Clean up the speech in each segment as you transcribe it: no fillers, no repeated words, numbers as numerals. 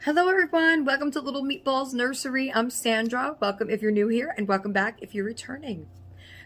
Hello everyone, welcome to Little Meatballs Nursery. I'm Sandra. Welcome if you're new here and welcome back if you're returning.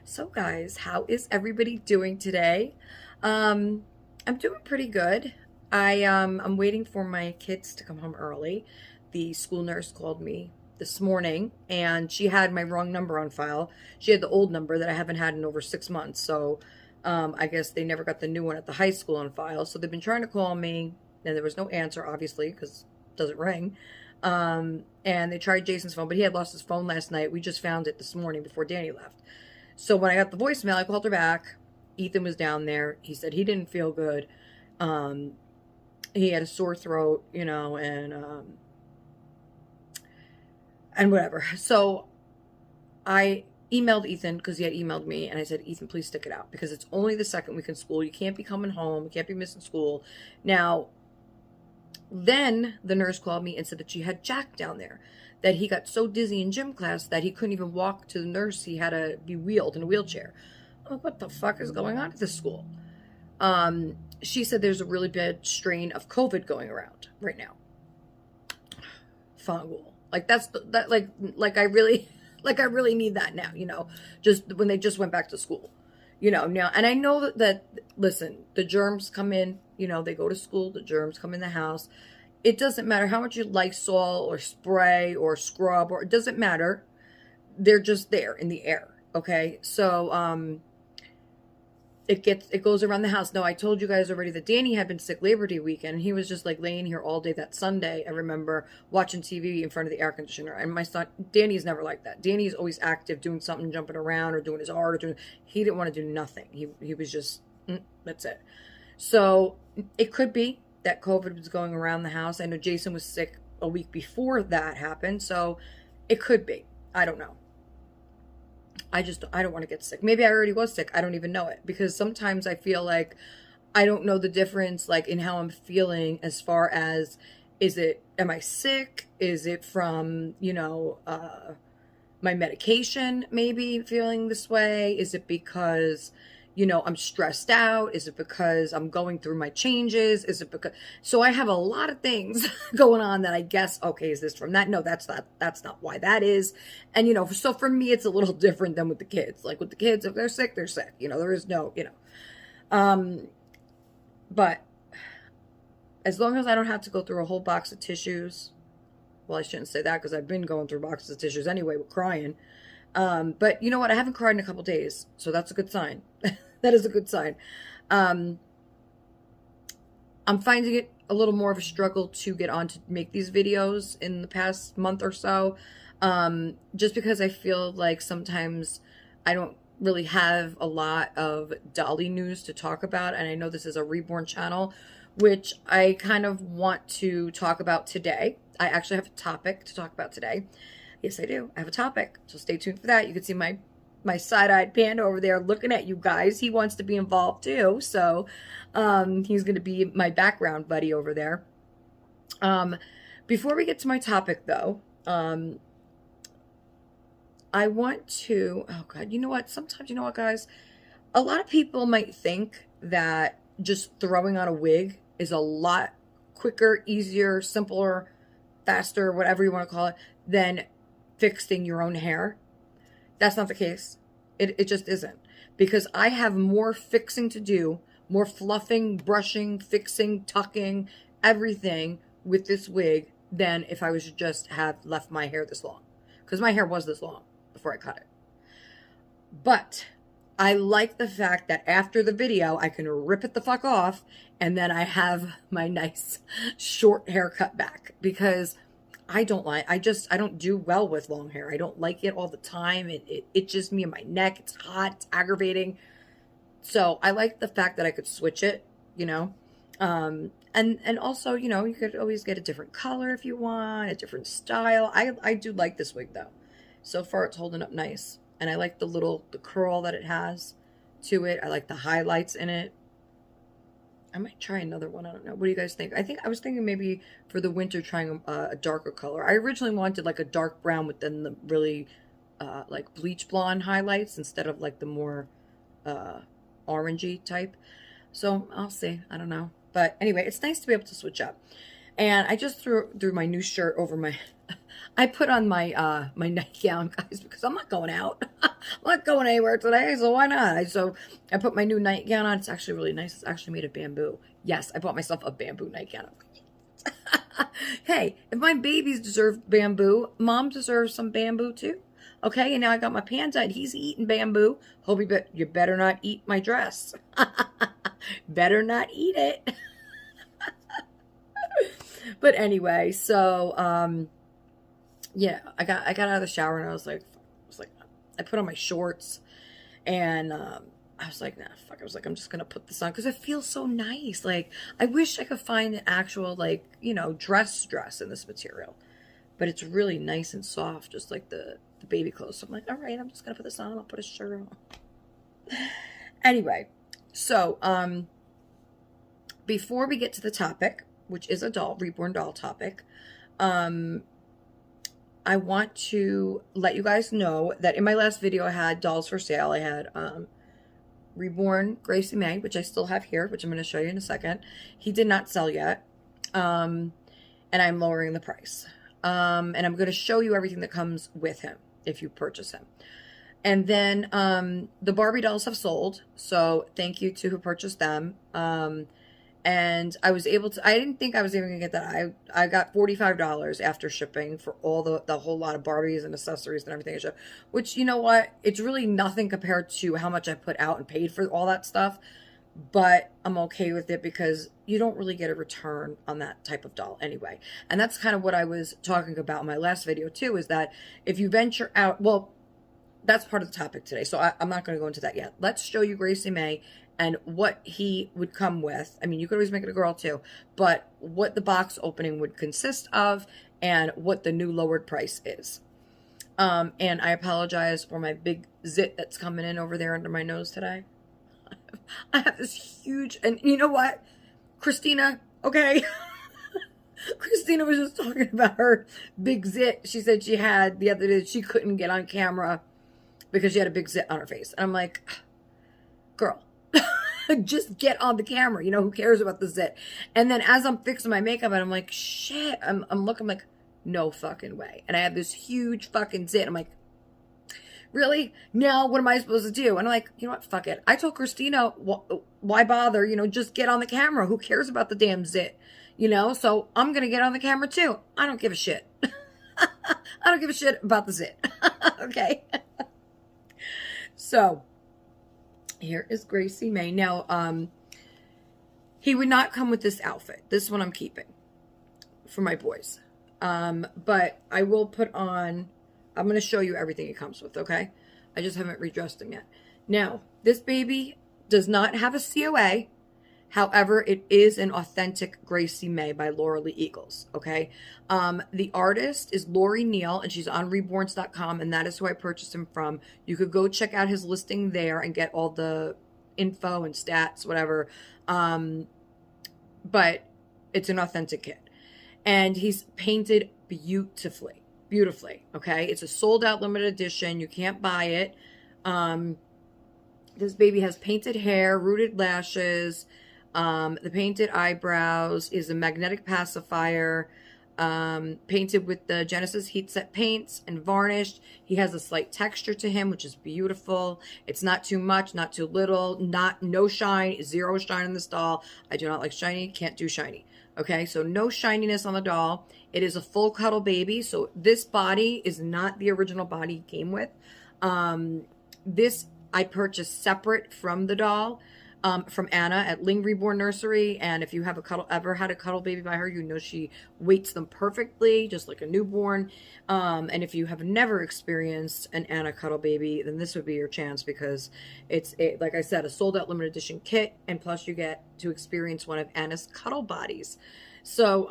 So guys, how is everybody doing today? I'm doing pretty good. I'm waiting for my kids to come home early. The school nurse called me this morning and she had my wrong number on file. She had the old number that I haven't had in over 6 months. So I guess they never got the new one at the high school on file. So they've been trying to call me and there was no answer, obviously, because doesn't ring. And they tried Jason's phone, but he had lost his phone last night. We just found it this morning before Danny left. So when I got the voicemail, I called her back. Ethan was down there. He said he didn't feel good. He had a sore throat, and whatever. So I emailed Ethan because he had emailed me, and I said, Ethan, please stick it out because it's only the second week in school. You can't be coming home. You can't be missing school. Now, then the nurse called me and said that she had Jack down there, that he got so dizzy in gym class that he couldn't even walk to the nurse. He had to be wheeled in a wheelchair. I'm like, what the fuck is going on at this school? She said there's a really bad strain of COVID going around right now. Fungal. Like I really need that now, just when they just went back to school, now. And I know that listen, the germs come in, they go to school, the germs come in the house. It doesn't matter how much you Lysol or spray or scrub, or it doesn't matter. They're just there in the air. Okay. So, it goes around the house. No, I told you guys already that Danny had been sick Labor Day weekend. And he was just like laying here all day that Sunday. I remember watching TV in front of the air conditioner. And my son, Danny's never like that. Danny's always active, doing something, jumping around or doing his art he didn't want to do nothing. He was just, that's it. So it could be that COVID was going around the house. I know Jason was sick a week before that happened. So it could be. I don't know. I don't want to get sick. Maybe I already was sick. I don't even know it, because sometimes I feel like I don't know the difference, like in how I'm feeling as far as, am I sick? Is it from, my medication maybe feeling this way? Is it because, I'm stressed out? Is it because I'm going through my changes? Is it because, so I have a lot of things going on that I guess, okay, is this from that? No, that's not why that is. And, so for me, it's a little different than with the kids. Like with the kids, if they're sick, they're sick. There is no, but as long as I don't have to go through a whole box of tissues, well, I shouldn't say that because I've been going through boxes of tissues anyway with crying. But you know what? I haven't cried in a couple days, so that's a good sign. That is a good sign. I'm finding it a little more of a struggle to get on to make these videos in the past month or so, just because I feel like sometimes I don't really have a lot of Dolly news to talk about, and I know this is a Reborn channel, which I kind of want to talk about today. I actually have a topic to talk about today. Yes, I do. I have a topic, so stay tuned for that. You can see my side-eyed panda over there looking at you guys. He wants to be involved too, so he's going to be my background buddy over there. Before we get to my topic, though, I want to, oh God, you know what? Sometimes, you know what, guys? A lot of people might think that just throwing on a wig is a lot quicker, easier, simpler, faster, whatever you want to call it, than fixing your own hair. That's not the case. It just isn't. Because I have more fixing to do, more fluffing, brushing, fixing, tucking, everything with this wig than if I was to just have left my hair this long. Because my hair was this long before I cut it. But I like the fact that after the video, I can rip it the fuck off and then I have my nice short haircut back. Because I don't do well with long hair. I don't like it all the time. It itches me in my neck. It's hot. It's aggravating. So I like the fact that I could switch it, and also, you could always get a different color if you want, a different style. I do like this wig though. So far it's holding up nice. And I like the curl that it has to it. I like the highlights in it. I might try another one. I don't know. What do you guys think? I was thinking maybe for the winter trying a darker color. I originally wanted like a dark brown with then the really like bleach blonde highlights instead of like the more orangey type. So I'll see. I don't know. But anyway, it's nice to be able to switch up. And I just threw my new shirt over my, I put on my my nightgown, guys, because I'm not going out. I'm not going anywhere today, so why not? So I put my new nightgown on. It's actually really nice. It's actually made of bamboo. Yes, I bought myself a bamboo nightgown. Hey, if my babies deserve bamboo, mom deserves some bamboo too. Okay, and now I got my panda and he's eating bamboo. Hope you better not eat my dress. Better not eat it. But anyway, so yeah, I got out of the shower and I was like, I put on my shorts and I was like, nah, fuck. I was like, I'm just gonna put this on because it feels so nice. Like, I wish I could find an actual, like, you know, dress in this material, but it's really nice and soft, just like the baby clothes. So I'm like, all right, I'm just gonna put this on. I'll put a shirt on. Anyway, so before we get to the topic, which is a reborn doll topic, I want to let you guys know that in my last video I had dolls for sale. I had Reborn Gracie Mae, which I still have here, which I'm going to show you in a second. He did not sell yet, and I'm lowering the price. And I'm going to show you everything that comes with him if you purchase him. And then the Barbie dolls have sold, so thank you to who purchased them. And I was able to, I didn't think I was even going to get that. I got $45 after shipping for all the whole lot of Barbies and accessories and everything I shipped, which, you know what, it's really nothing compared to how much I put out and paid for all that stuff. But I'm okay with it because you don't really get a return on that type of doll anyway. And that's kind of what I was talking about in my last video too, is that if you venture out, well, that's part of the topic today. So I'm not going to go into that yet. Let's show you Gracie Mae and what he would come with. I mean, you could always make it a girl too, but what the box opening would consist of and what the new lowered price is. And I apologize for my big zit that's coming in over there under my nose today. I have this huge, and you know what? Christina, okay? Christina was just talking about her big zit. She said she had the other day, she couldn't get on camera because she had a big zit on her face. And I'm like, girl, just get on the camera. You know, who cares about the zit? And then as I'm fixing my makeup, and I'm like, shit, I'm looking like, no fucking way. And I have this huge fucking zit. I'm like, really? Now what am I supposed to do? And I'm like, you know what? Fuck it. I told Christina, why bother? You know, just get on the camera. Who cares about the damn zit? You know, so I'm going to get on the camera too. I don't give a shit. I don't give a shit about the zit. Okay. So here is Gracie Mae. Now, he would not come with this outfit. This one I'm keeping for my boys. But I will put on, I'm going to show you everything it comes with, okay? I just haven't redressed him yet. Now, this baby does not have a COA. However, it is an authentic Gracie Mae by Laura Lee Eagles, okay? The artist is Lori Neal, and she's on reborns.com, and that is who I purchased him from. You could go check out his listing there and get all the info and stats, whatever. But it's an authentic kit. And he's painted beautifully, okay? It's a sold-out limited edition. You can't buy it. This baby has painted hair, rooted lashes. The painted eyebrows is a magnetic pacifier, painted with the Genesis heat set paints and varnished. He has a slight texture to him, which is beautiful. It's not too much, not too little, no shine, zero shine in this doll. I do not like shiny, can't do shiny. Okay, so no shininess on the doll. It is a full cuddle baby, so this body is not the original body he came with. This I purchased separate from the doll. From Anna at Ling Reborn Nursery, and if you have ever had a cuddle baby by her, you know she weights them perfectly, just like a newborn. And if you have never experienced an Anna cuddle baby, then this would be your chance, because it's like I said, a sold-out limited edition kit, and plus you get to experience one of Anna's cuddle bodies. So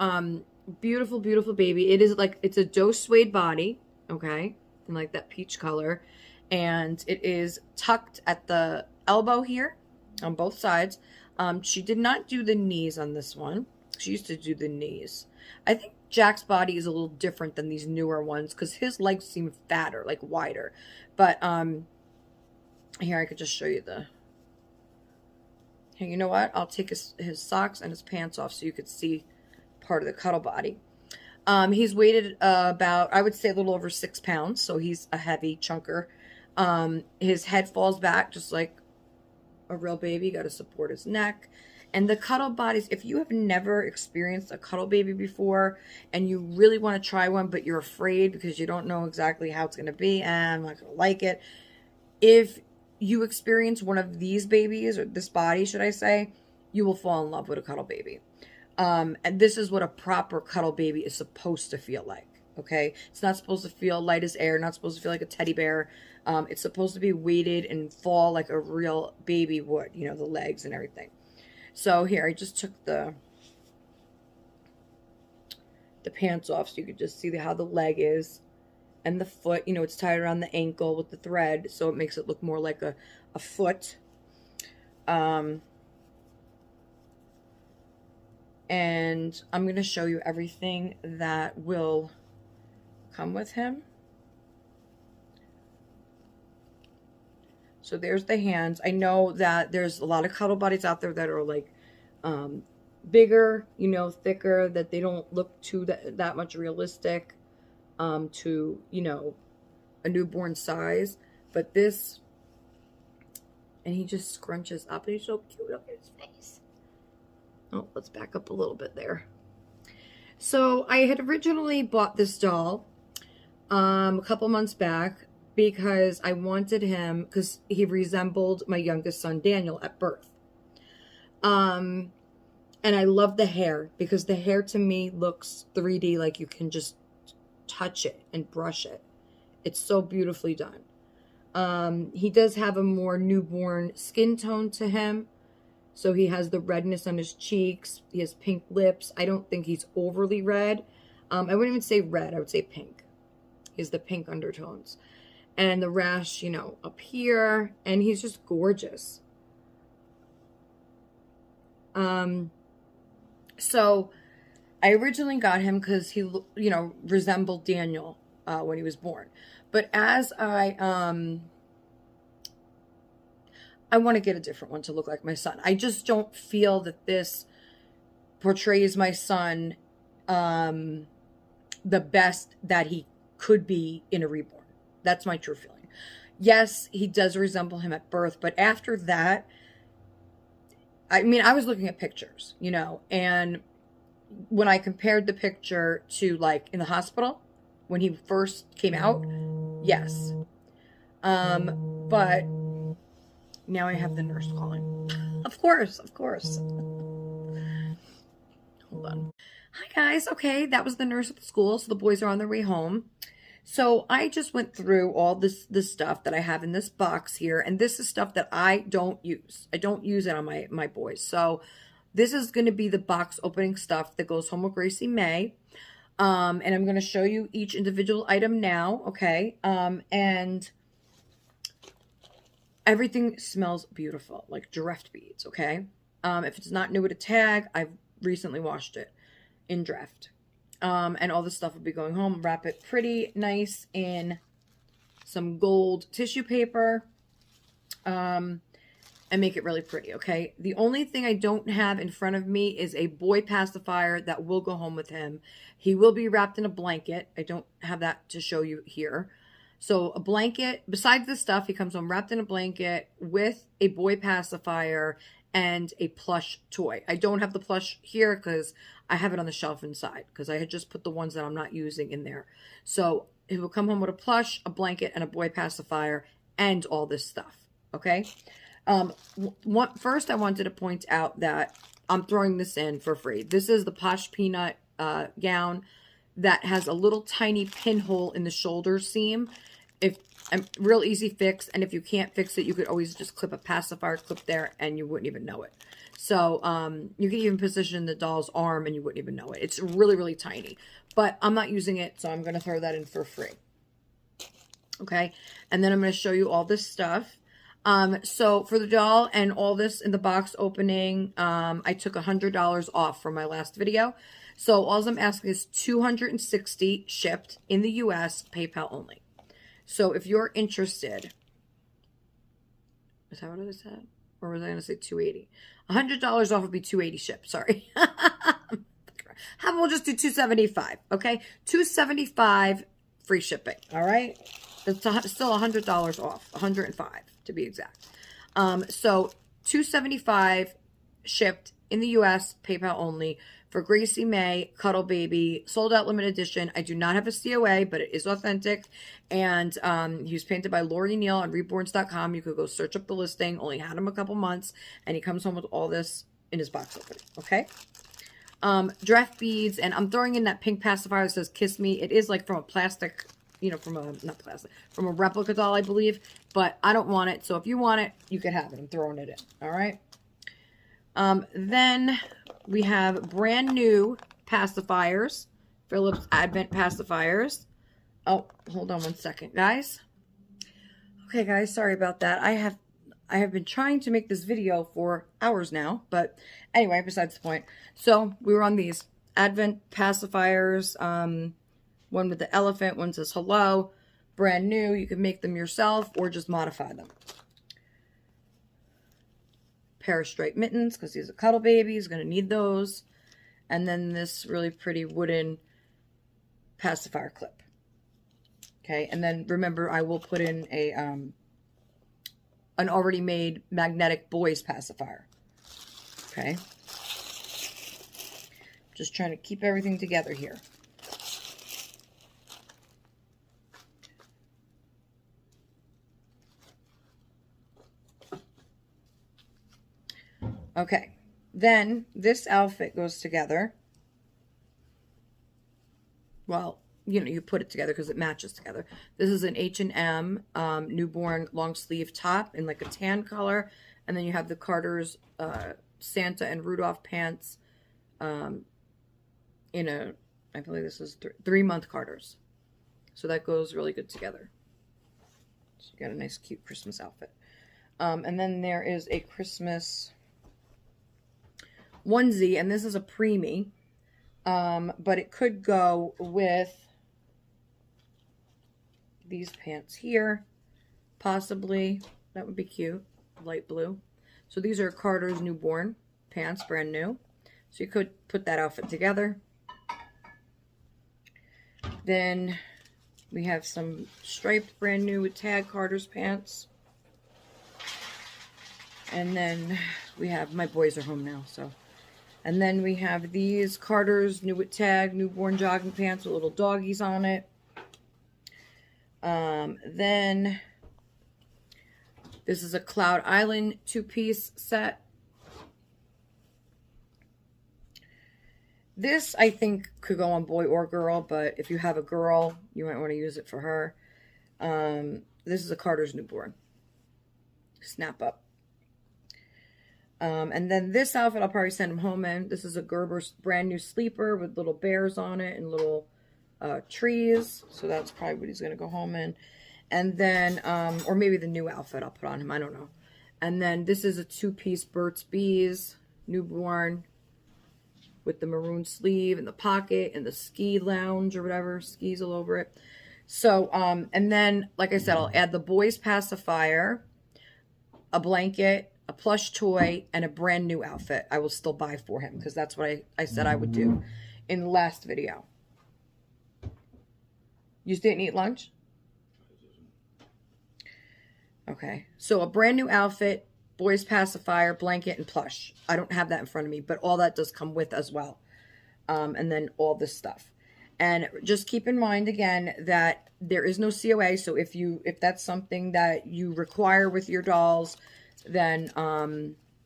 beautiful, beautiful baby. It is like, it's a doe suede body, okay, in like that peach color, and it is tucked at the elbow here on both sides. She did not do the knees on this one. She used to do the knees. I think Jack's body is a little different than these newer ones because his legs seem fatter, like wider. But here I could just show you the. Hey, you know what? I'll take his socks and his pants off so you could see part of the cuddle body. He's weighted about, I would say, a little over 6 pounds, so he's a heavy chunker. His head falls back just like a real baby. Got to support his neck. And the cuddle bodies, if you have never experienced a cuddle baby before and you really want to try one, but you're afraid because you don't know exactly how it's going to be and I'm not going to like it. If you experience one of these babies, or this body, should I say, you will fall in love with a cuddle baby. And this is what a proper cuddle baby is supposed to feel like. Okay. It's not supposed to feel light as air, not supposed to feel like a teddy bear. It's supposed to be weighted and fall like a real baby would, you know, the legs and everything. So here, I just took the pants off so you could just see how the leg is and the foot. You know, it's tied around the ankle with the thread, so it makes it look more like a foot. And I'm going to show you everything that will come with him. So there's the hands. I know that there's a lot of cuddle bodies out there that are like bigger, you know, thicker, that they don't look too that much realistic to, you know, a newborn size. But this, and he just scrunches up and he's so cute. Look at his face. Oh, let's back up a little bit there. So I had originally bought this doll a couple months back, because I wanted him, because he resembled my youngest son, Daniel, at birth. And I love the hair, because the hair to me looks 3D, like you can just touch it and brush it. It's so beautifully done. He does have a more newborn skin tone to him. So he has the redness on his cheeks. He has pink lips. I don't think he's overly red. I wouldn't even say red. I would say pink. He has the pink undertones. And the rash, you know, up here. And he's just gorgeous. So I originally got him because he, you know, resembled Daniel when he was born. But as I want to get a different one to look like my son. I just don't feel that this portrays my son the best that he could be in a reborn. That's my true feeling. Yes, he does resemble him at birth, but after that, I mean, I was looking at pictures, you know, and when I compared the picture to, like, in the hospital, when he first came out, yes. But now I have the nurse calling. Of course. Hold on. Hi, guys. Okay, that was the nurse at the school, so the boys are on their way home. So I just went through all this stuff that I have in this box here, and this is stuff that I don't use. I don't use it on my boys. So this is going to be the box opening stuff that goes home with Gracie Mae. And I'm going to show you each individual item now, okay? And everything smells beautiful, like Dreft beads, okay? If it's not new with a tag, I've recently washed it in Dreft. And all this stuff will be going home. Wrap it pretty nice in some gold tissue paper. And make it really pretty, okay? The only thing I don't have in front of me is a boy pacifier that will go home with him. He will be wrapped in a blanket. I don't have that to show you here. So a blanket, besides this stuff, he comes home wrapped in a blanket with a boy pacifier and a plush toy. I don't have the plush here because I have it on the shelf inside, because I had just put the ones that I'm not using in there. So he will come home with a plush, a blanket, and a boy pacifier, and all this stuff, okay? First, I wanted to point out that I'm throwing this in for free. This is the Posh Peanut gown that has a little tiny pinhole in the shoulder seam. Real easy fix, and if you can't fix it, you could always just clip a pacifier clip there, and you wouldn't even know it. So you can even position the doll's arm, and you wouldn't even know it. It's really, really tiny, but I'm not using it, so I'm going to throw that in for free. Okay, and then I'm going to show you all this stuff. So for the doll and all this in the box opening, I took $100 off from my last video. So all I'm asking is $260 shipped in the US, PayPal only. So if you're interested, is that what I said? Or was I going to say $280? $100 off would be $280 shipped. Sorry. How about we'll just do $275, okay? $275 free shipping, all right? It's still $100 off, $105 to be exact. So $275 shipped in the U.S., PayPal only, for Gracie Mae, Cuddle Baby, sold out limited edition. I do not have a COA, but it is authentic. And he was painted by Lori Neal on Reborns.com. You could go search up the listing. Only had him a couple months. And he comes home with all this in his box opening. Okay? Draft beads. And I'm throwing in that pink pacifier that says Kiss Me. It is like from a plastic, you know, from a, not plastic, from a replica doll, I believe. But I don't want it. So if you want it, you can have it. I'm throwing it in. All right? Then we have brand new pacifiers, Philips Advent pacifiers. Oh, hold on one second, guys. Okay, guys, sorry about that. I have been trying to make this video for hours now, but anyway, besides the point. So we were on these Advent pacifiers. One with the elephant, one says hello, brand new. You can make them yourself or just modify them. Pair of striped mittens because he's a cuddle baby. He's going to need those. And then this really pretty wooden pacifier clip. Okay, and then remember I will put in a an already made magnetic boys pacifier. Okay. Just trying to keep everything together here. Okay, then this outfit goes together. Well, you know, you put it together because it matches together. This is an H&M newborn long sleeve top in like a tan color. And then you have the Carter's Santa and Rudolph pants in a, I believe this is 3-month Carter's. So that goes really good together. So you got a nice cute Christmas outfit. And then there is a Christmas onesie, and this is a preemie, but it could go with these pants here, possibly. That would be cute, light blue. So these are Carter's newborn pants, brand new. So you could put that outfit together. Then we have some striped brand new with tag Carter's pants. And then we have, my boys are home now, so. And then we have these Carter's new with tag newborn jogging pants with little doggies on it. Then this is a Cloud Island 2-piece set. This, I think, could go on boy or girl, but if you have a girl, you might want to use it for her. This is a Carter's newborn. Snap up. And then this outfit, I'll probably send him home in. This is a Gerber's brand new sleeper with little bears on it and little trees. So that's probably what he's going to go home in. And then, or maybe the new outfit I'll put on him. I don't know. And then this is a 2-piece Burt's Bees newborn with the maroon sleeve and the pocket and the ski lounge or whatever. Skis all over it. So, and then, like I said, I'll add the boys pacifier, a blanket, a plush toy, and a brand new outfit I will still buy for him because that's what I said I would do in the last video. You didn't eat lunch? Okay. So a brand new outfit, boys pacifier, blanket, and plush. I don't have that in front of me, but all that does come with as well. And then all this stuff. And just keep in mind, again, that there is no COA. So if that's something that you require with your dolls, then,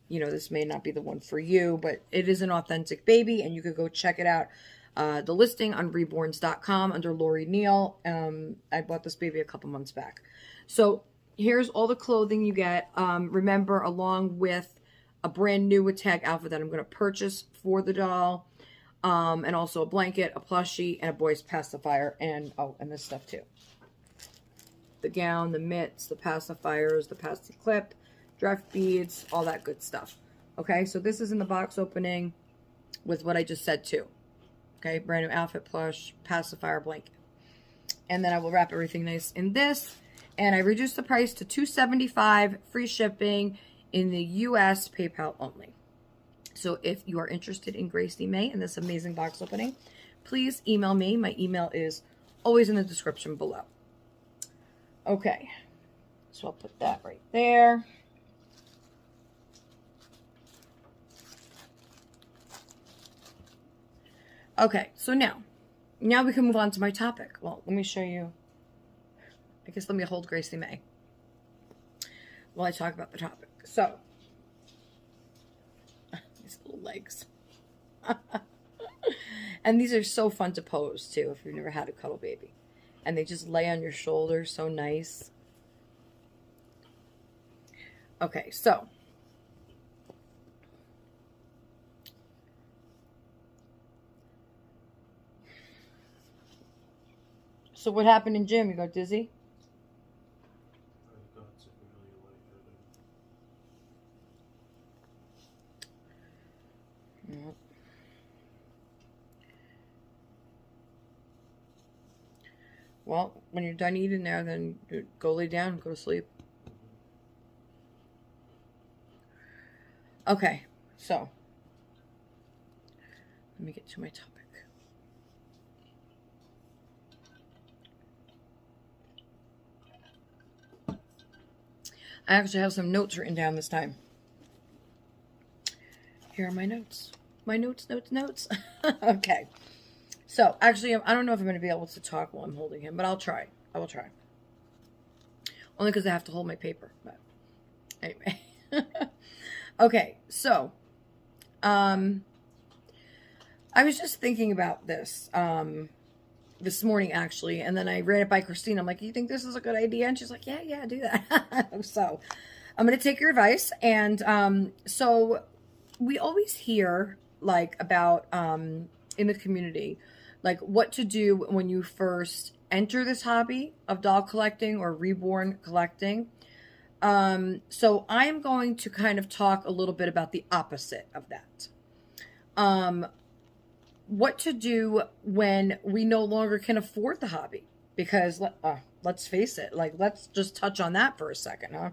you know, this may not be the one for you, but it is an authentic baby, and you could go check it out. The listing on Reborns.com under Lori Neal. I bought this baby a couple months back. So here's all the clothing you get. Remember, along with a brand new with tag outfit that I'm going to purchase for the doll, and also a blanket, a plushie, and a boy's pacifier, and oh, and this stuff too. The gown, the mitts, the pacifiers, the pasty clip, draft beads, all that good stuff. Okay, so this is in the box opening with what I just said too. Okay, brand new outfit, plush, pacifier, blanket. And then I will wrap everything nice in this. And I reduced the price to $275, free shipping in the US, PayPal only. So if you are interested in Gracie Mae and this amazing box opening, please email me. My email is always in the description below. Okay, so I'll put that right there. Okay, so now we can move on to my topic. Well, let me show you. I guess let me hold Gracie Mae while I talk about the topic. So, these little legs. And these are so fun to pose, too, if you've never had a cuddle baby. And they just lay on your shoulder, so nice. Okay, so. So what happened in gym? You got dizzy? I got severely lightheaded. Yep. Well, when you're done eating there, then go lay down and go to sleep. Okay, so let me get to my topic. I actually have some notes written down this time. Here are my notes. My notes. Okay. So, actually, I don't know if I'm going to be able to talk while I'm holding him, but I'll try. I will try. Only because I have to hold my paper. But anyway. Okay, so, I was just thinking about this, this morning, actually, and then I ran it by Christine. I'm like, you think this is a good idea? And she's like, yeah, do that. So, I'm going to take your advice, and, so, we always hear, like, about, in the community, like, what to do when you first enter this hobby of doll collecting or reborn collecting. So I am going to kind of talk a little bit about the opposite of that. What to do when we no longer can afford the hobby, because let's face it, like, let's just touch on that for a second, huh?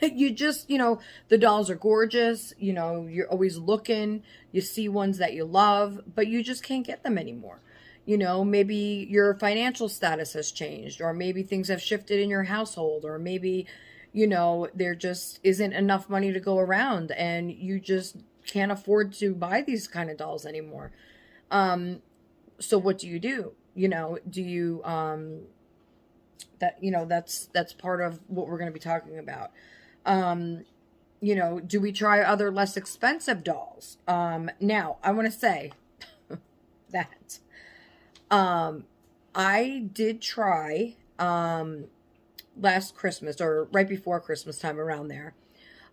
You just, the dolls are gorgeous, you're always looking, you see ones that you love, but you just can't get them anymore. Maybe your financial status has changed, or maybe things have shifted in your household, or maybe, there just isn't enough money to go around and you just can't afford to buy these kind of dolls anymore. So what do? Do you, that's part of what we're going to be talking about. Do we try other less expensive dolls? Now I want to say that, I did try, last Christmas or right before Christmas time, around there,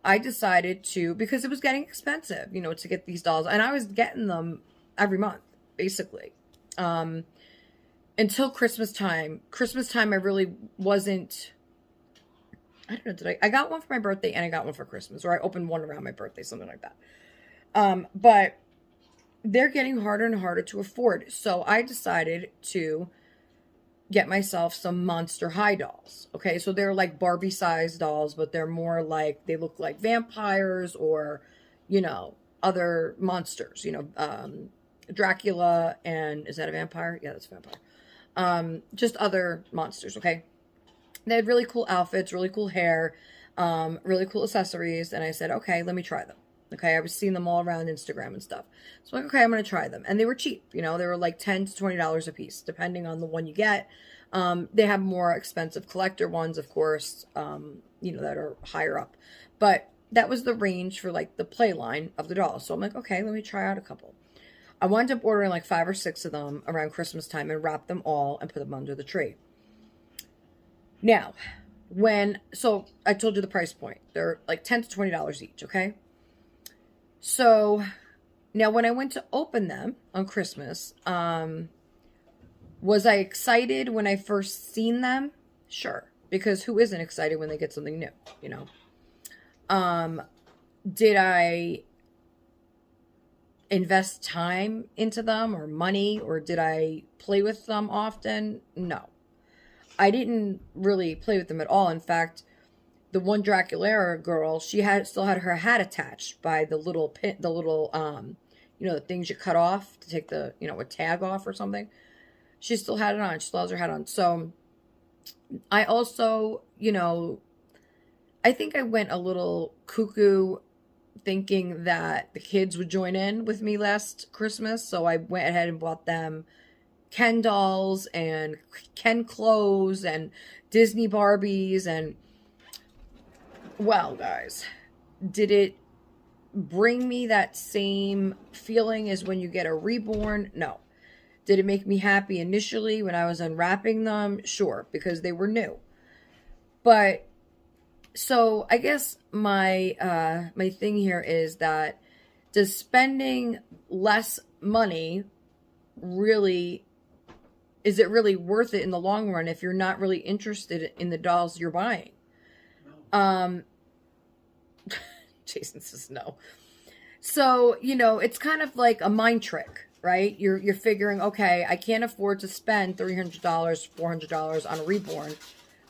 I decided to, because it was getting expensive, to get these dolls, and I was getting them every month, basically. Until Christmas time. I really wasn't, I don't know, I got one for my birthday and I got one for Christmas, or I opened one around my birthday, something like that. But they're getting harder and harder to afford. So I decided to get myself some Monster High dolls. Okay, so they're like Barbie sized dolls, but they're more like, they look like vampires or, other monsters, Dracula, and is that a vampire? Yeah, that's a vampire. Just other monsters, okay? They had really cool outfits, really cool hair, really cool accessories, and I said, okay, let me try them. Okay, I was seeing them all around Instagram and stuff. So I'm like, okay, I'm going to try them. And they were cheap, they were like $10 to $20 a piece, depending on the one you get. They have more expensive collector ones, of course, that are higher up. But that was the range for like the play line of the dolls. So I'm like, okay, let me try out a couple. I wound up ordering like 5 or 6 of them around Christmas time and wrapped them all and put them under the tree. Now, so I told you the price point. They're like $10 to $20 each, okay? So now when I went to open them on Christmas, was I excited when I first seen them? Sure. Because who isn't excited when they get something new, Did I invest time into them or money, or did I play with them often? No. I didn't really play with them at all. In fact, the one Draculaura girl, she still had her hat attached by the little pin, the little the things you cut off to take the a tag off or something. She still had it on. She still has her hat on. So I also, I think I went a little cuckoo thinking that the kids would join in with me last Christmas. So I went ahead and bought them Ken dolls and Ken clothes and Disney Barbies. And, well, guys, did it bring me that same feeling as when you get a Reborn? No. Did it make me happy initially when I was unwrapping them? Sure, because they were new. But so I guess my my thing here is that, does spending less money is it really worth it in the long run if you're not really interested in the dolls you're buying? No. Jason says no. So, it's kind of like a mind trick, right? You're figuring, okay, I can't afford to spend $300, $400 on a Reborn.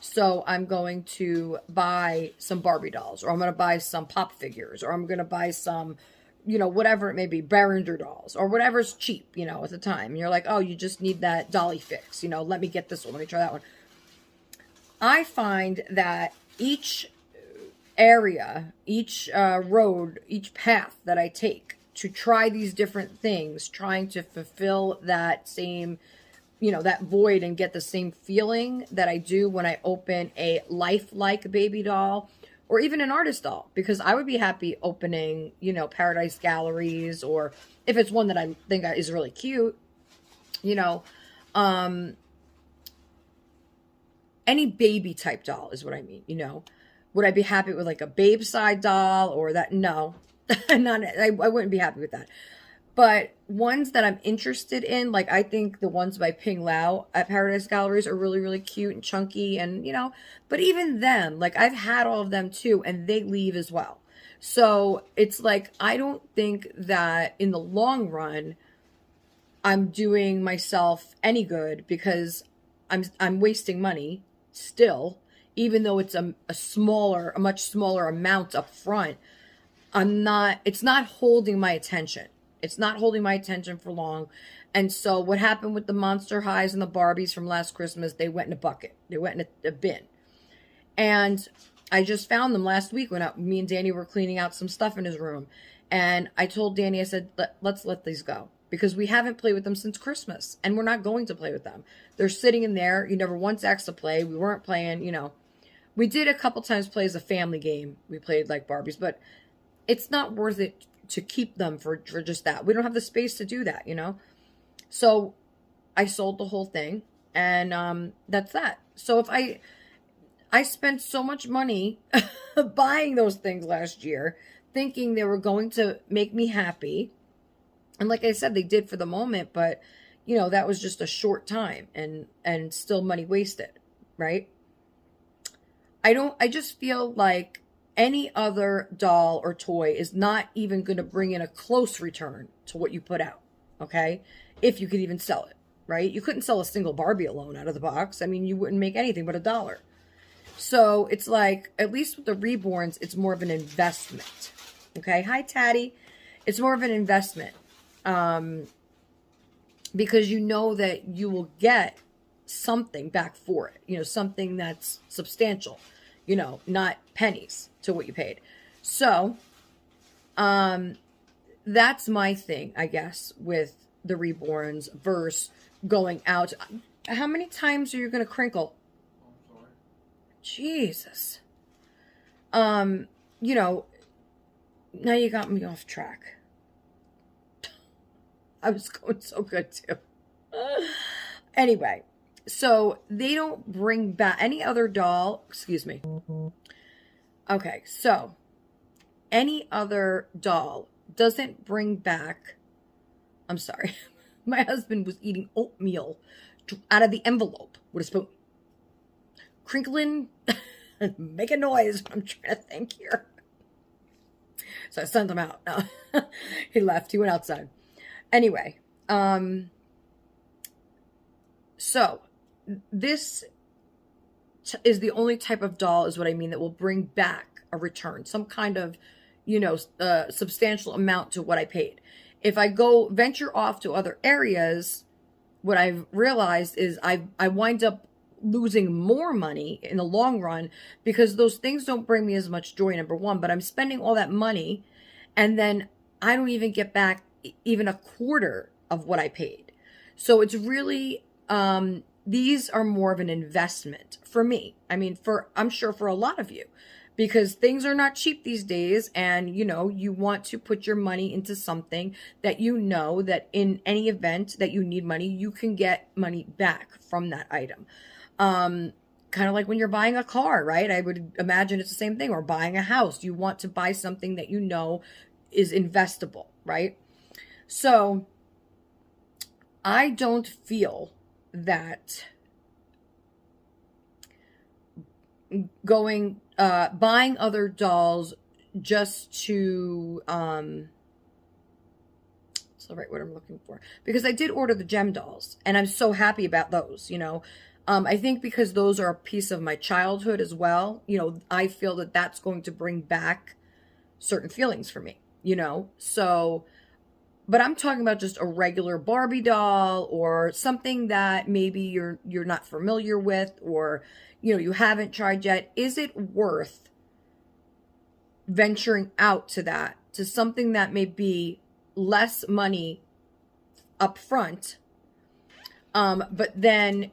So I'm going to buy some Barbie dolls, or I'm going to buy some pop figures, or I'm going to buy some, whatever it may be, Behringer dolls, or whatever's cheap, at the time. And you're like, oh, you just need that dolly fix. Let me get this one. Let me try that one. I find that each area, each road, each path that I take to try these different things, trying to fulfill that same, that void and get the same feeling that I do when I open a lifelike baby doll or even an artist doll, because I would be happy opening, Paradise Galleries, or if it's one that I think is really cute, any baby type doll is what I mean, Would I be happy with like a babe side doll or that? No, I wouldn't be happy with that. But ones that I'm interested in, like I think the ones by Ping Lao at Paradise Galleries are really, really cute and chunky, and but even them, like I've had all of them too, and they leave as well. So it's like, I don't think that in the long run I'm doing myself any good, because I'm wasting money still, even though it's a much smaller amount up front. It's not holding my attention. It's not holding my attention for long. And so what happened with the Monster Highs and the Barbies from last Christmas, they went in a bucket. They went in a bin. And I just found them last week when me and Danny were cleaning out some stuff in his room. And I told Danny, I said, let's let these go, because we haven't played with them since Christmas, and we're not going to play with them. They're sitting in there. You never once asked to play. We weren't playing, We did a couple times play as a family game. We played like Barbies, but it's not worth it to keep them for just that. We don't have the space to do that, So I sold the whole thing, and that's that. So if I spent so much money buying those things last year, thinking they were going to make me happy. And like I said, they did for the moment, but that was just a short time, and still money wasted, right? I just feel like any other doll or toy is not even going to bring in a close return to what you put out, okay? If you could even sell it, right? You couldn't sell a single Barbie alone out of the box. I mean, you wouldn't make anything but $1. So it's like, at least with the Reborns, it's more of an investment, okay? Hi, Tatty. It's more of an investment, because you know that you will get something back for it, something that's substantial, not pennies to what you paid. So, that's my thing, I guess, with the Reborns versus going out. How many times are you going to crinkle? I'm sorry. Jesus. Now you got me off track. I was going so good too. Anyway, so they don't bring back any other doll. Excuse me. Okay, so any other doll doesn't bring back. I'm sorry. My husband was eating oatmeal out of the envelope with a spoon. Crinkling, make a noise. I'm trying to think here. So I sent him out. No. He left. He went outside. Anyway, so this is the only type of doll, is what I mean, that will bring back a return, some kind of, you know, substantial amount to what I paid. If I go venture off to other areas, what I've realized is I wind up losing more money in the long run, because those things don't bring me as much joy, number one, but I'm spending all that money and then I don't even get back even a quarter of what I paid. So it's really, these are more of an investment for me. I mean, I'm sure for a lot of you, because things are not cheap these days, and you know, you want to put your money into something that you know that in any event that you need money, you can get money back from that item. Kind of like when you're buying a car, right? I would imagine it's the same thing, or buying a house. You want to buy something that you know is investable, right? So I don't feel that buying other dolls just to, what's the right word I'm looking for? Because I did order the gem dolls, and I'm so happy about those, you know. I think because those are a piece of my childhood as well, you know, I feel that that's going to bring back certain feelings for me, you know. So, but I'm talking about just a regular Barbie doll, or something that maybe you're not familiar with, or, you know, you haven't tried yet. Is it worth venturing out to that, to something that may be less money up front, but then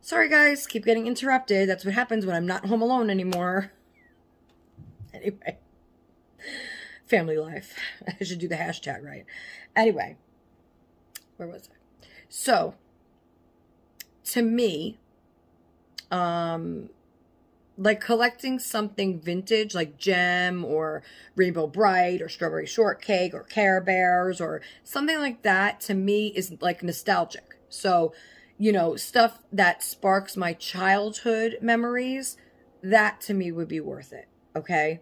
sorry guys, keep getting interrupted. That's what happens when I'm not home alone anymore. Anyway, family life. I should do the hashtag right. Anyway, where was I? So, to me, like collecting something vintage, like Gem or Rainbow Bright or Strawberry Shortcake or Care Bears or something like that, to me is like nostalgic. So, you know, stuff that sparks my childhood memories, that to me would be worth it. Okay.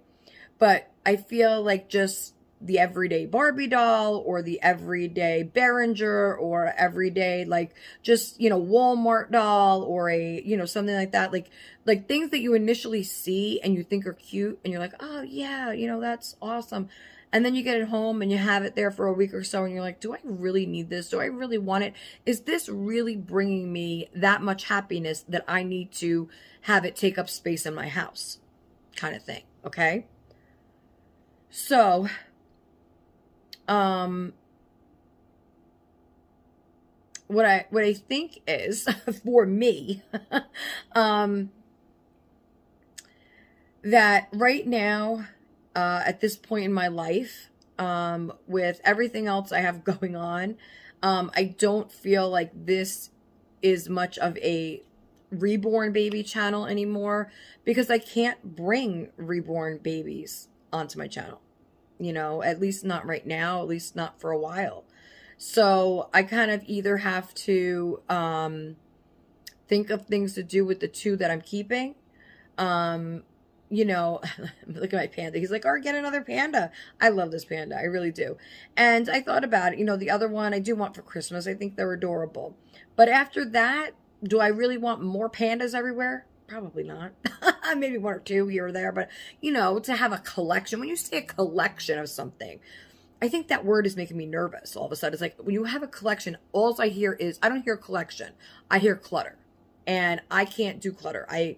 But I feel like just the everyday Barbie doll, or the everyday Behringer, or everyday, like, just, you know, Walmart doll, or a, you know, something like that, like things that you initially see and you think are cute, and you're like, oh yeah, you know, that's awesome. And then you get it home and you have it there for a week or so, and you're like, do I really need this? Do I really want it? Is this really bringing me that much happiness that I need to have it take up space in my house? Kind of thing. Okay. So, what I think is, for me, that right now, at this point in my life, with everything else I have going on, I don't feel like this is much of a Reborn baby channel anymore, because I can't bring Reborn babies onto my channel, you know, at least not right now, at least not for a while. So I kind of either have to think of things to do with the two that I'm keeping. You know, look at my panda. He's like, oh, get another panda. I love this panda. I really do. And I thought about it. You know, the other one I do want for Christmas. I think they're adorable. But after that, do I really want more pandas everywhere? Probably not. Maybe one or two here or there. But, you know, to have a collection. When you say a collection of something, I think that word is making me nervous all of a sudden. It's like, when you have a collection, all I hear is, I don't hear collection. I hear clutter. And I can't do clutter. I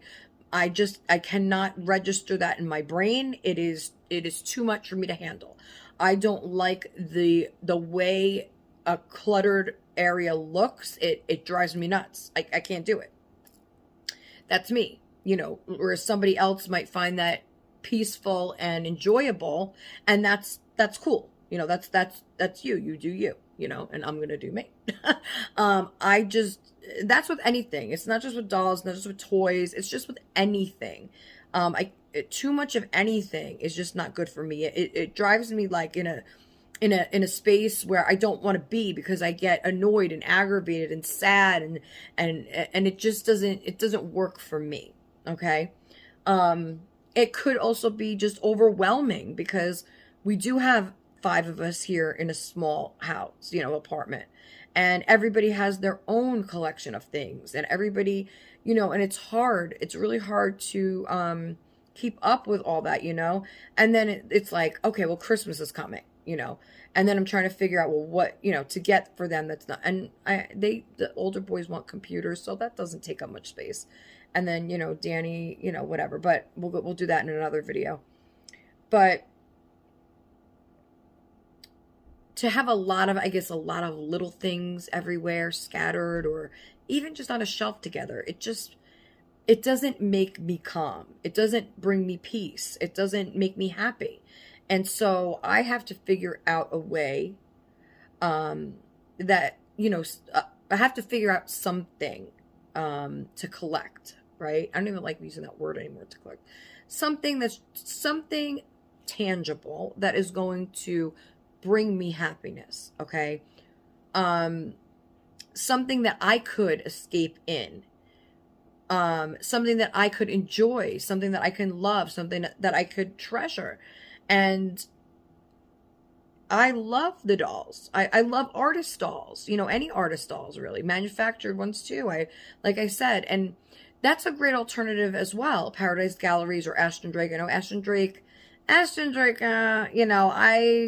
cannot register that in my brain. It is too much for me to handle. I don't like the way a cluttered area looks. It drives me nuts. I can't do it. That's me, you know, whereas somebody else might find that peaceful and enjoyable, and that's cool. You know, that's you do you, you know, and I'm going to do me. That's with anything. It's not just with dolls, not just with toys. It's just with anything. Too much of anything is just not good for me. It drives me like in a space where I don't want to be, because I get annoyed and aggravated and sad, and it just doesn't work for me. Okay. It could also be just overwhelming, because we do have 5 of us here in a small house, apartment. And everybody has their own collection of things. And everybody, and it's hard. It's really hard to keep up with all that, And then it's like, okay, well, Christmas is coming, And then I'm trying to figure out, well, what, to get for them that's not. And the older boys want computers, so that doesn't take up much space. And then, Danny, whatever. But we'll do that in another video. But to have a lot of little things everywhere scattered, or even just on a shelf together, it doesn't make me calm. It doesn't bring me peace. It doesn't make me happy. And so I have to figure out a way that, I have to figure out something to collect, right? I don't even like using that word anymore, to collect. Something tangible that is going to bring me happiness, okay? Something that I could escape in. Something that I could enjoy, something that I can love, something that I could treasure. And I love the dolls. I love artist dolls, any artist dolls, really. Manufactured ones too, like I said. And that's a great alternative as well. Paradise Galleries or Ashton Drake. I know Ashton Drake, I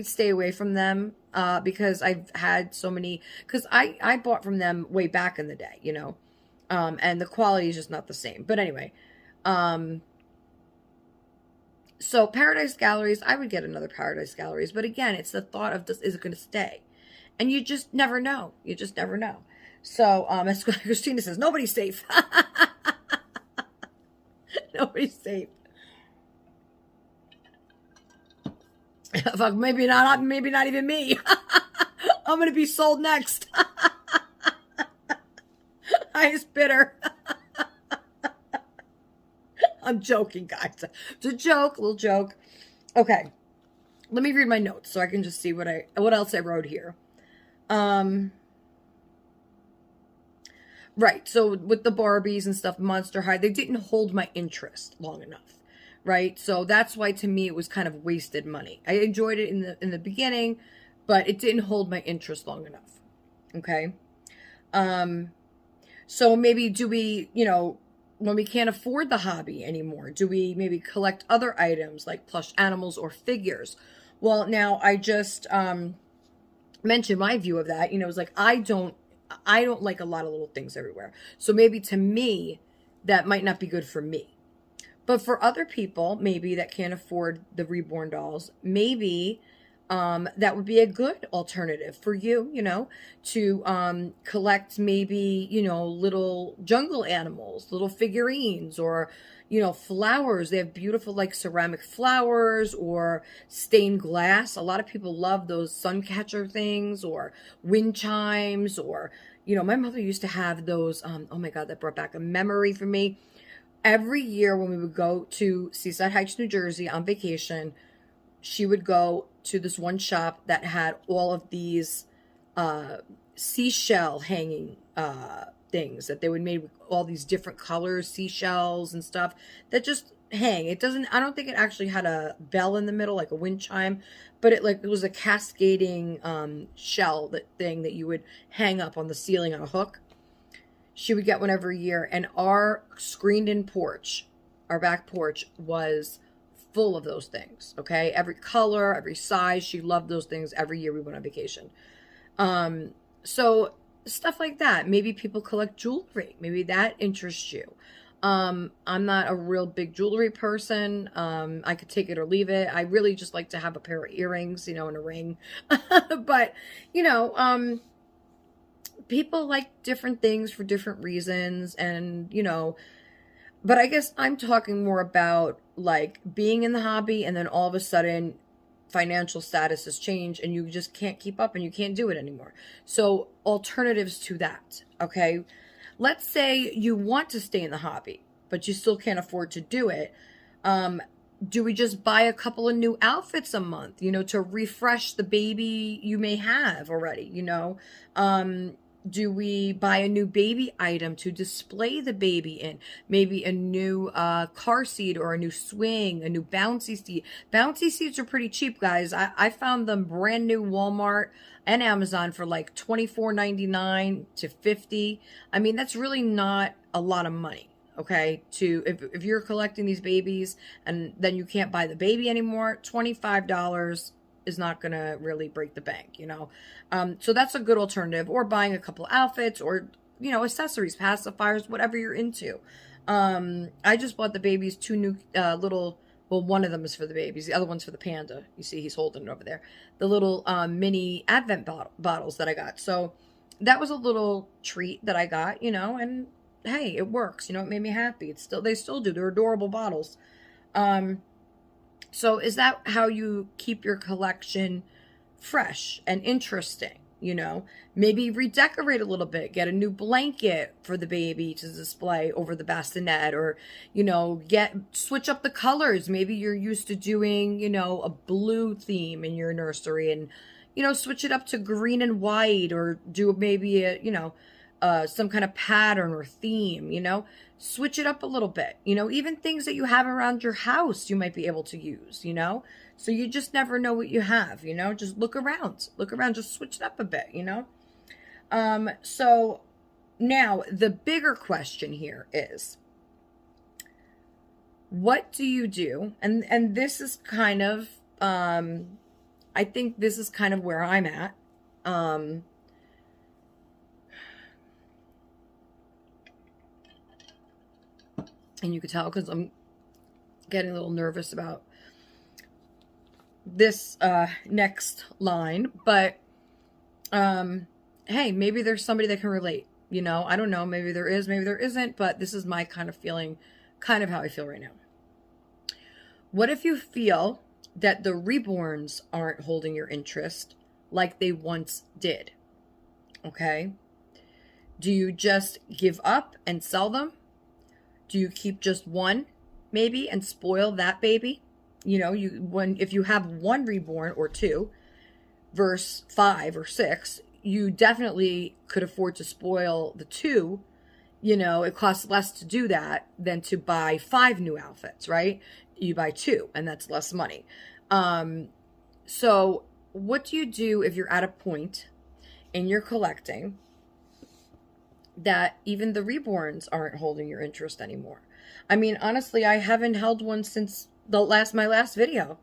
stay away from them because I've had so many, because I bought from them way back in the day, and the quality is just not the same. But anyway, so Paradise Galleries, I would get another Paradise Galleries. But again, it's the thought of, is it going to stay? And you just never know. You just never know. So, as Christina says, nobody's safe. Nobody's safe. Fuck, maybe not even me. I'm going to be sold next. Highest bidder. I'm joking, guys. It's a joke, little joke. Okay. Let me read my notes so I can just see what else I wrote here. Right. So with the Barbies and stuff, Monster High, they didn't hold my interest long enough. Right. So that's why to me it was kind of wasted money. I enjoyed it in the beginning, but it didn't hold my interest long enough. Okay. So maybe do we, when we can't afford the hobby anymore, do we maybe collect other items like plush animals or figures? Well, now I just mentioned my view of that. It's like I don't like a lot of little things everywhere. So maybe to me, that might not be good for me. But for other people, maybe that can't afford the Reborn dolls, maybe that would be a good alternative for you, to collect maybe, little jungle animals, little figurines, or, flowers. They have beautiful like ceramic flowers or stained glass. A lot of people love those sun catcher things or wind chimes, or, my mother used to have those. Oh my God, that brought back a memory for me. Every year when we would go to Seaside Heights, New Jersey on vacation, she would go to this one shop that had all of these seashell hanging things that they would make with all these different colors, seashells and stuff that just hang. I don't think it actually had a bell in the middle like a wind chime, but it was a cascading shell thing that you would hang up on the ceiling on a hook. She would get one every year, and our screened-in porch, our back porch, was full of those things, okay? Every color, every size, she loved those things every year we went on vacation. So stuff like that. Maybe people collect jewelry. Maybe that interests you. I'm not a real big jewelry person. I could take it or leave it. I really just like to have a pair of earrings, and a ring. But, people like different things for different reasons, and but I guess I'm talking more about like being in the hobby and then all of a sudden financial status has changed and you just can't keep up and you can't do it anymore. So alternatives to that, okay? Let's say you want to stay in the hobby, but you still can't afford to do it. Do we just buy a couple of new outfits a month, to refresh the baby you may have already, Do we buy a new baby item to display the baby in? Maybe a new car seat or a new swing, a new bouncy seat. Bouncy seats are pretty cheap, guys. I found them brand new Walmart and Amazon for like $24.99 to $50. I mean, that's really not a lot of money. Okay, to if you're collecting these babies and then you can't buy the baby anymore, $25 is not gonna really break the bank, you know. So that's a good alternative. Or buying a couple outfits, or you know, accessories, pacifiers, whatever you're into. I just bought the babies two new little. Well, one of them is for the babies. The other one's for the panda. You see, he's holding it over there. The little mini Advent bottles that I got. So that was a little treat that I got, you know, and hey, it works. You know, it made me happy. They still do. They're adorable bottles. So is that how you keep your collection fresh and interesting? You know, maybe redecorate a little bit, get a new blanket for the baby to display over the bassinet, or, you know, switch up the colors. Maybe you're used to doing, you know, a blue theme in your nursery, and, you know, switch it up to green and white, or do maybe a, you know, some kind of pattern or theme, you know, switch it up a little bit, you know, even things that you have around your house, you might be able to use, you know, so you just never know what you have, you know, just look around, just switch it up a bit, you know. So now the bigger question here is, what do you do? And this is kind of, I think this is kind of where I'm at. And you could tell because I'm getting a little nervous about this next line. But, hey, maybe there's somebody that can relate. You know, I don't know. Maybe there is, maybe there isn't. But this is my kind of feeling, kind of how I feel right now. What if you feel that the reborns aren't holding your interest like they once did? Okay. Do you just give up and sell them? Do you keep just one, maybe, and spoil that baby? You know, if you have one reborn or two, versus 5 or 6, you definitely could afford to spoil the 2. You know, it costs less to do that than to buy 5 new outfits, right? You buy 2, and that's less money. So what do you do if you're at a point in your collecting that even the reborns aren't holding your interest anymore? I mean, honestly, I haven't held one since my last video.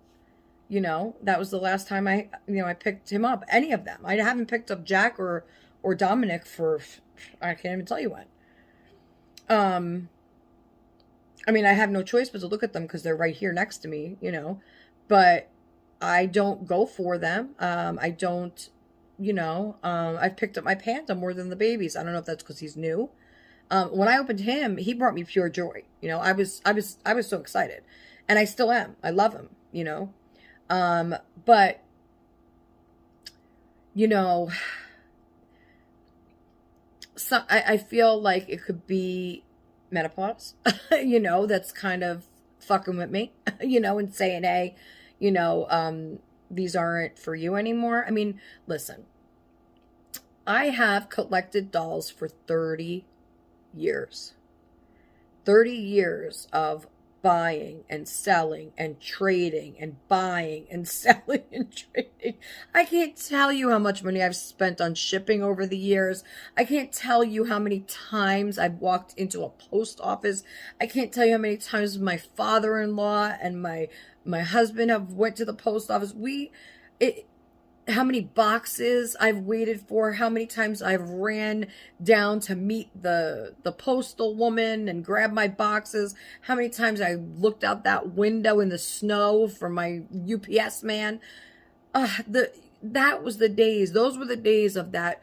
You know, that was the last time I picked him up, any of them. I haven't picked up Jack or Dominic for, I can't even tell you when. I mean, I have no choice but to look at them because they're right here next to me, you know, but I don't go for them. I don't, you know, I've picked up my panda more than the babies. I don't know if that's because he's new. When I opened him, he brought me pure joy. You know, I was so excited, and I still am. I love him, you know. But, you know, I feel like it could be menopause, you know, that's kind of fucking with me, you know, and saying, hey, you know, these aren't for you anymore. I mean, listen, I have collected dolls for 30 years. 30 years of buying and selling and trading and buying and selling and trading. I can't tell you how much money I've spent on shipping over the years. I can't tell you how many times I've walked into a post office. I can't tell you how many times my father-in-law and my husband have went to the post office. How many boxes I've waited for, how many times I've ran down to meet the postal woman and grab my boxes, how many times I looked out that window in the snow for my UPS man. That was the days. Those were the days of that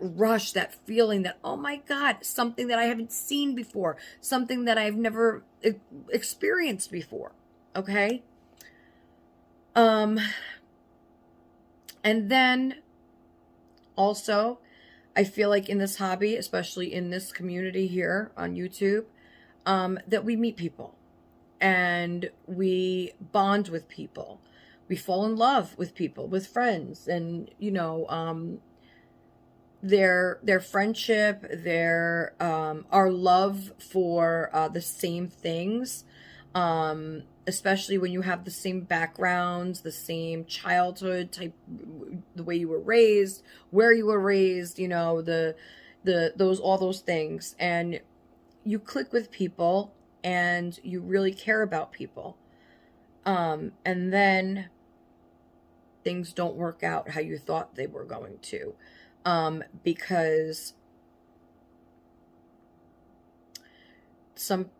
rush, that feeling that, oh my God, something that I haven't seen before, something that I've never experienced before. Okay? And then also, I feel like in this hobby, especially in this community here on YouTube, that we meet people and we bond with people. We fall in love with people, with friends. And, you know, their friendship, their our love for the same things, especially when you have the same backgrounds, the same childhood type, the way you were raised, where you were raised, you know, the those, all those things, and you click with people and you really care about people, and then things don't work out how you thought they were going to, because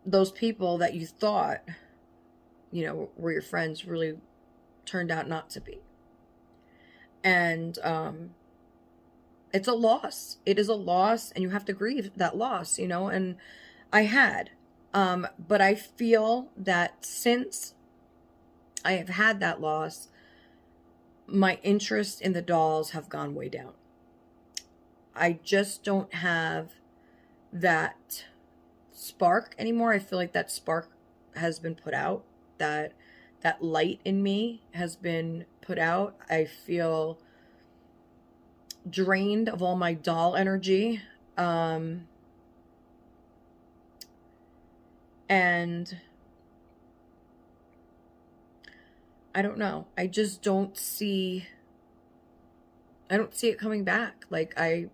those people that you thought, you know, were your friends really turned out not to be. And it's a loss. It is a loss, and you have to grieve that loss, you know, and I had. But I feel that since I have had that loss, my interest in the dolls have gone way down. I just don't have that spark anymore. I feel like that spark has been put out. That light in me has been put out. I feel drained of all my doll energy. And I don't know. I just don't see it coming back. Like I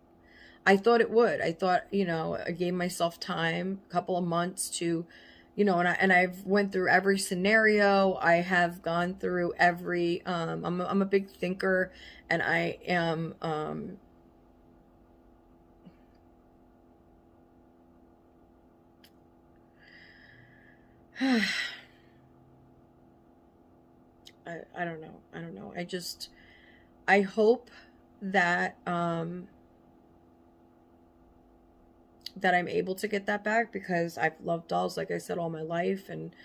thought it would. I thought, you know, I gave myself time, a couple of months to, you know, and I've went through every scenario. I have gone through every, I'm a big thinker, and I am, I don't know. I don't know. I hope that, that I'm able to get that back, because I've loved dolls, like I said, all my life. And,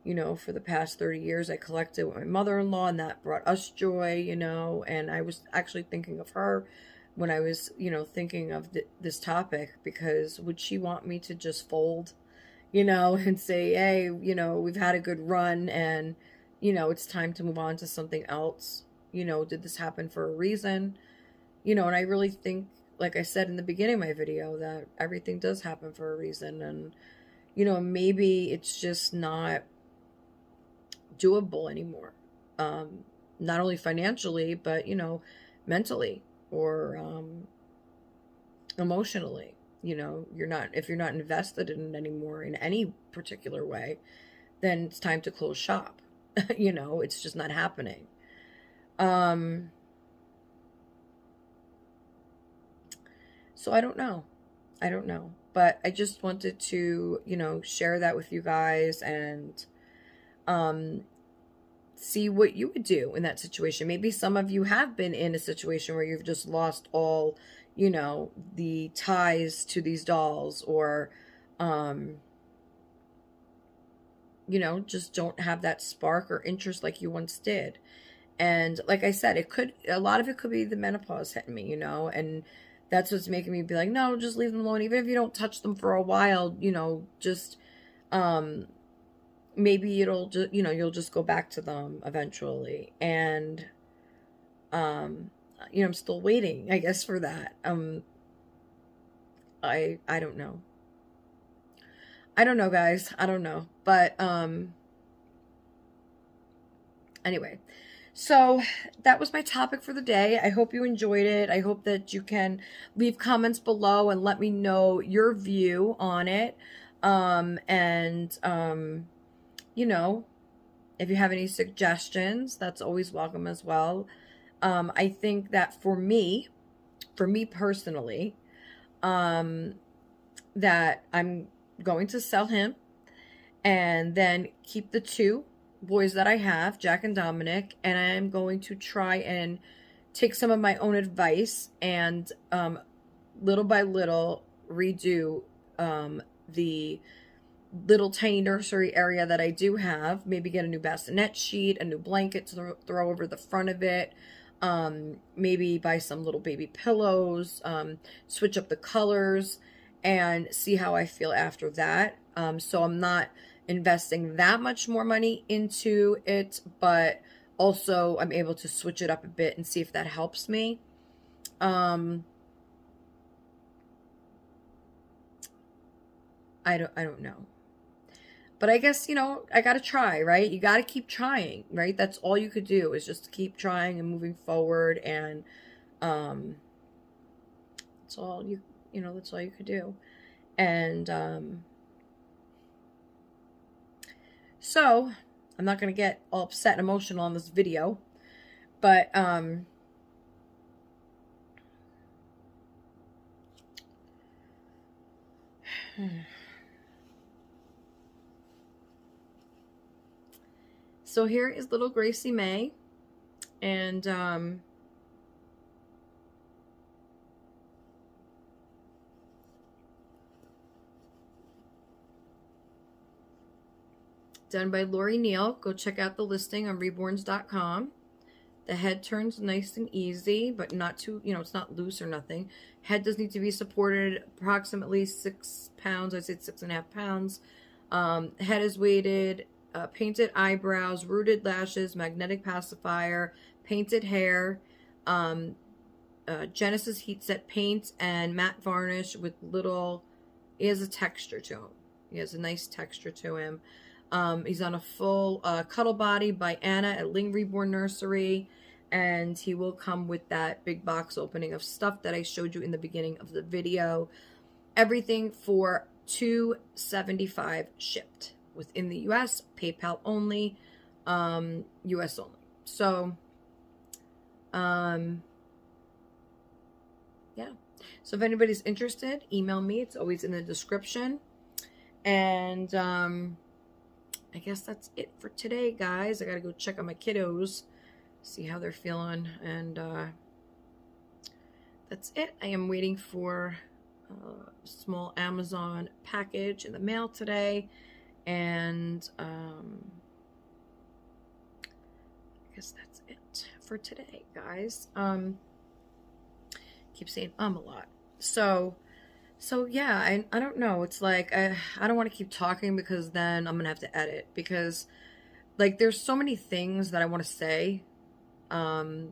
you know, for the past 30 years, I collected with my mother-in-law, and that brought us joy, you know, and I was actually thinking of her when I was, you know, thinking of this topic, because would she want me to just fold, you know, and say, hey, you know, we've had a good run, and, you know, it's time to move on to something else. You know, did this happen for a reason? You know, and I really think, like I said in the beginning of my video, that everything does happen for a reason. And, you know, maybe it's just not doable anymore. Not only financially, but, you know, mentally, or emotionally. You know, if you're not invested in it anymore in any particular way, then it's time to close shop. You know, it's just not happening. So I don't know. But I just wanted to, you know, share that with you guys, and see what you would do in that situation. Maybe some of you have been in a situation where you've just lost all, you know, the ties to these dolls, or you know, just don't have that spark or interest like you once did. And like I said, a lot of it could be the menopause hitting me, you know, and that's what's making me be like, no, just leave them alone. Even if you don't touch them for a while, you know, just, maybe it'll just, you know, you'll just go back to them eventually. And, you know, I'm still waiting, I guess, for that. I don't know. I don't know, guys. I don't know. But, anyway. So that was my topic for the day. I hope you enjoyed it. I hope that you can leave comments below and let me know your view on it. You know, if you have any suggestions, that's always welcome as well. I think that for me personally, that I'm going to sell him, and then keep the two boys that I have, Jack and Dominic, and I'm going to try and take some of my own advice and little by little redo the little tiny nursery area that I do have. Maybe get a new bassinet sheet, a new blanket to throw over the front of it, maybe buy some little baby pillows, switch up the colors, and see how I feel after that. So I'm not investing that much more money into it, but also I'm able to switch it up a bit and see if that helps me. I don't know. But I guess, you know, I got to try, right? You got to keep trying, right? That's all you could do is just keep trying and moving forward. And that's all that's all you could do. And so I'm not going to get all upset and emotional on this video, but so here is little Gracie Mae, and done by Lori Neal. Go check out the listing on reborns.com. The head turns nice and easy, but not too, it's not loose or nothing. Head does need to be supported approximately 6 pounds. I'd say 6.5 pounds. Head is weighted, painted eyebrows, rooted lashes, magnetic pacifier, painted hair, Genesis heat set paint, and matte varnish with little, he has a texture to him. He has a nice texture to him. He's on a full cuddle body by Anna at Reborn Nursery, and he will come with that big box opening of stuff that I showed you in the beginning of the video. Everything for $275 shipped within the US, PayPal only, US only. So, yeah. So if anybody's interested, email me. It's always in the description. And I guess that's it for today, guys. I gotta go check on my kiddos, see how they're feeling, and that's it. I am waiting for a small Amazon package in the mail today, and I guess that's it for today, guys. Keep saying a lot. So yeah, I don't know. It's like, I don't want to keep talking because then I'm going to have to edit. Because, like, there's so many things that I want to say that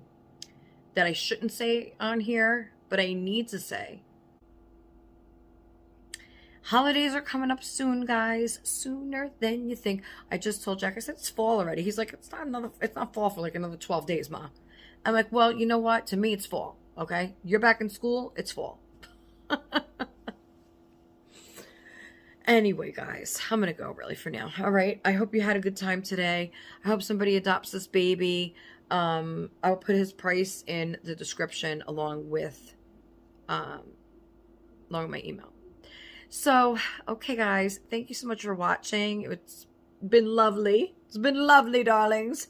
I shouldn't say on here, but I need to say. Holidays are coming up soon, guys. Sooner than you think. I just told Jack, I said, it's fall already. He's like, it's not fall for like another 12 days, Ma. I'm like, well, you know what? To me, it's fall, okay? You're back in school, it's fall. Anyway, guys, I'm going to go really for now. All right. I hope you had a good time today. I hope somebody adopts this baby. I'll put his price in the description along with my email. So, okay, guys, thank you so much for watching. It's been lovely. It's been lovely, darlings.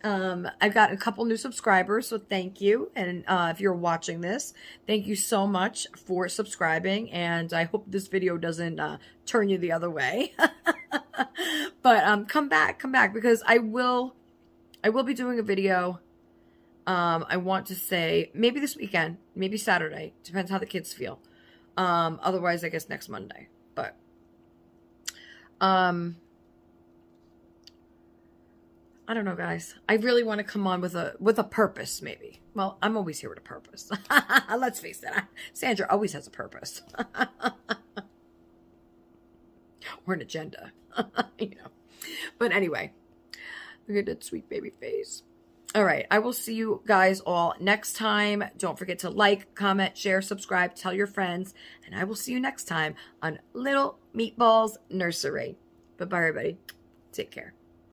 I've got a couple new subscribers, so thank you. And if you're watching this, thank you so much for subscribing. And I hope this video doesn't turn you the other way. But come back because I will be doing a video. I want to say maybe this weekend, maybe Saturday, depends how the kids feel. Otherwise, I guess next Monday. But I don't know, guys. I really want to come on with a purpose, maybe. Well, I'm always here with a purpose. Let's face it. Sandra always has a purpose. Or an agenda. But anyway, look at that sweet baby face. All right. I will see you guys all next time. Don't forget to like, comment, share, subscribe, tell your friends. And I will see you next time on Little Meatballs Nursery. Bye-bye, everybody. Take care.